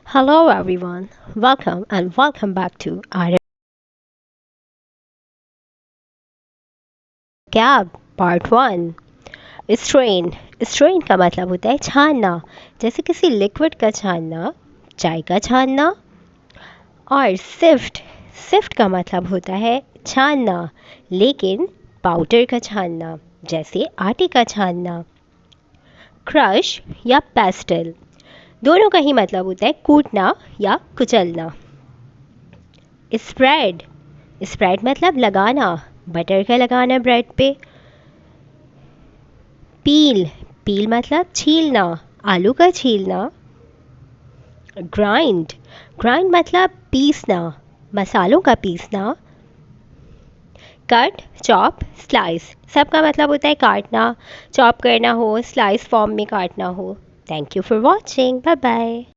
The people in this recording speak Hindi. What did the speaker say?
Hello everyone, welcome back to our cab part one. Strain strain का मतलब होता है छानना, जैसे किसी लिक्विड का छानना, चाय का छानना। और सिफ्ट सिफ्ट का मतलब होता है छानना, लेकिन पाउडर का छानना, जैसे आटे का छानना। क्रश या पेस्टल दोनों का ही मतलब होता है कूटना या कुचलना। स्प्रेड स्प्रेड मतलब लगाना, बटर का लगाना ब्रेड पे। पील पील मतलब छीलना, आलू का छीलना। ग्राइंड ग्राइंड मतलब पीसना, मसालों का पीसना। कट चॉप स्लाइस सबका मतलब होता है काटना, चॉप करना हो, स्लाइस फॉर्म में काटना हो। Thank you for watching, bye bye.